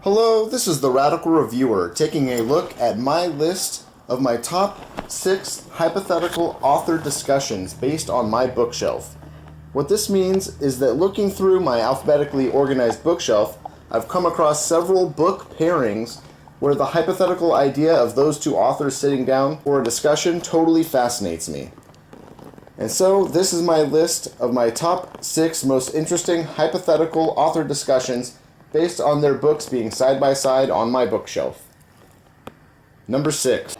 Hello, this is the Radical Reviewer, taking a look at my list of my top 6 hypothetical author discussions based on my bookshelf. What this means is that looking through my alphabetically organized bookshelf, I've come across several book pairings where the hypothetical idea of those two authors sitting down for a discussion totally fascinates me. And so, this is my list of my top 6 most interesting hypothetical author discussions based on their books being side by side on my bookshelf. Number 6.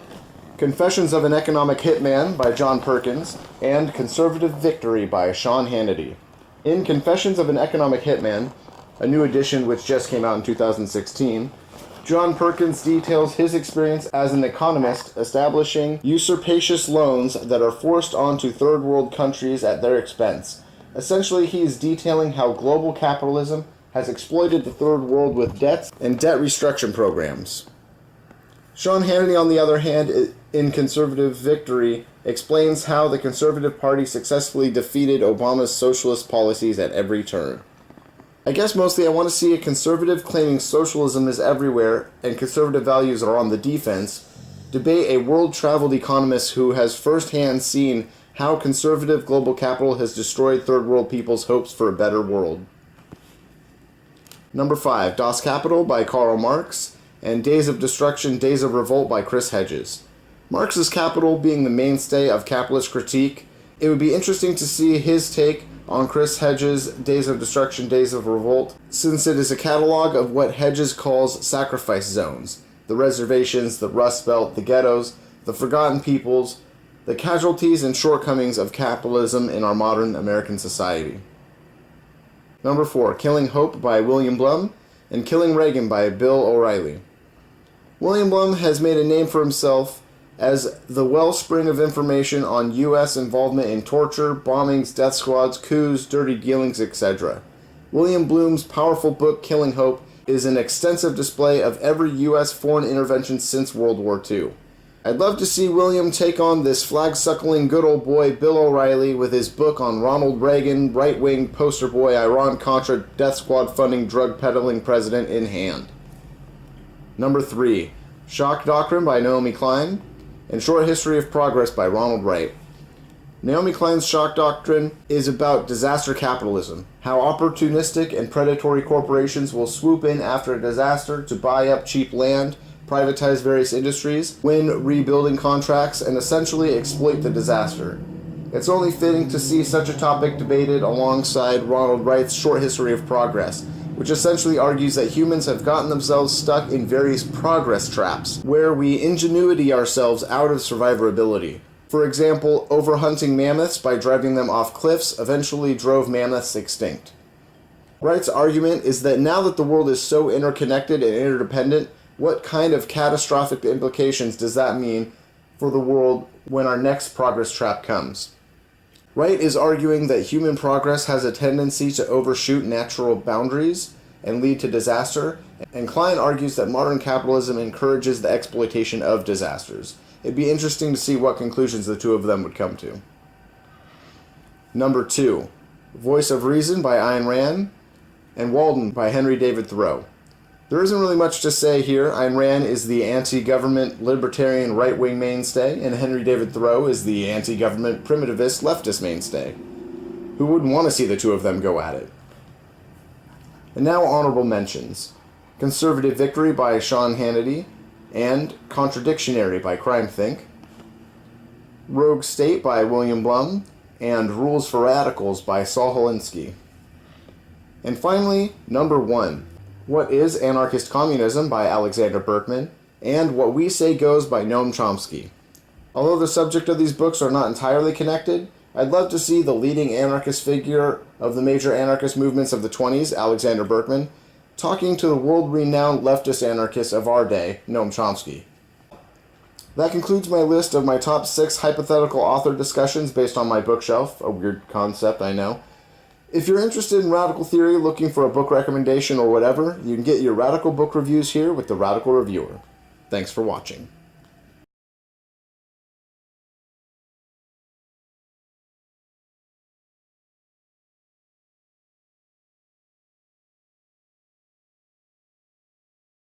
Confessions of an Economic Hitman by John Perkins and Conservative Victory by Sean Hannity. In Confessions of an Economic Hitman, a new edition which just came out in 2016, John Perkins details his experience as an economist establishing usurpacious loans that are forced onto third world countries at their expense. Essentially, he is detailing how global capitalism has exploited the third world with debts and debt restructuring programs. Sean Hannity, on the other hand, in Conservative Victory, explains how the Conservative Party successfully defeated Obama's socialist policies at every turn. I guess mostly I want to see a conservative claiming socialism is everywhere and conservative values are on the defense debate a world-traveled economist who has firsthand seen how conservative global capital has destroyed third world people's hopes for a better world. Number 5, Das Kapital by Karl Marx, and Days of Destruction, Days of Revolt by Chris Hedges. Marx's Capital being the mainstay of capitalist critique, it would be interesting to see his take on Chris Hedges' Days of Destruction, Days of Revolt, since it is a catalog of what Hedges calls sacrifice zones, the reservations, the Rust Belt, the ghettos, the forgotten peoples, the casualties and shortcomings of capitalism in our modern American society. Number 4, Killing Hope by William Blum, and Killing Reagan by Bill O'Reilly. William Blum has made a name for himself as the wellspring of information on U.S. involvement in torture, bombings, death squads, coups, dirty dealings, etc. William Blum's powerful book, Killing Hope, is an extensive display of every U.S. foreign intervention since World War II. I'd love to see William take on this flag-suckling good old boy Bill O'Reilly with his book on Ronald Reagan, right-wing poster boy, Iran-Contra, death squad funding, drug-peddling president in hand. Number 3, Shock Doctrine by Naomi Klein, and Short History of Progress by Ronald Wright. Naomi Klein's Shock Doctrine is about disaster capitalism, how opportunistic and predatory corporations will swoop in after a disaster to buy up cheap land, privatize various industries, win rebuilding contracts, and essentially exploit the disaster. It's only fitting to see such a topic debated alongside Ronald Wright's Short History of Progress, which essentially argues that humans have gotten themselves stuck in various progress traps, where we ingenuity ourselves out of survivability. For example, overhunting mammoths by driving them off cliffs eventually drove mammoths extinct. Wright's argument is that now that the world is so interconnected and interdependent, what kind of catastrophic implications does that mean for the world when our next progress trap comes? Wright is arguing that human progress has a tendency to overshoot natural boundaries and lead to disaster, and Klein argues that modern capitalism encourages the exploitation of disasters. It'd be interesting to see what conclusions the two of them would come to. Number 2, Voice of Reason by Ayn Rand, and Walden by Henry David Thoreau. There isn't really much to say here. Ayn Rand is the anti-government libertarian right-wing mainstay, and Henry David Thoreau is the anti-government primitivist leftist mainstay. Who wouldn't want to see the two of them go at it? And now honorable mentions. Conservative Victory by Sean Hannity, and Contradictionary by Crime Think, Rogue State by William Blum, and Rules for Radicals by Saul Alinsky. And finally, number 1, What is Anarchist Communism by Alexander Berkman, and What We Say Goes by Noam Chomsky. Although the subject of these books are not entirely connected, I'd love to see the leading anarchist figure of the major anarchist movements of the 20s, Alexander Berkman, talking to the world-renowned leftist anarchist of our day, Noam Chomsky. That concludes my list of my top 6 hypothetical author discussions based on my bookshelf. A weird concept, I know. If you're interested in radical theory, looking for a book recommendation or whatever, you can get your radical book reviews here with the Radical Reviewer. Thanks for watching.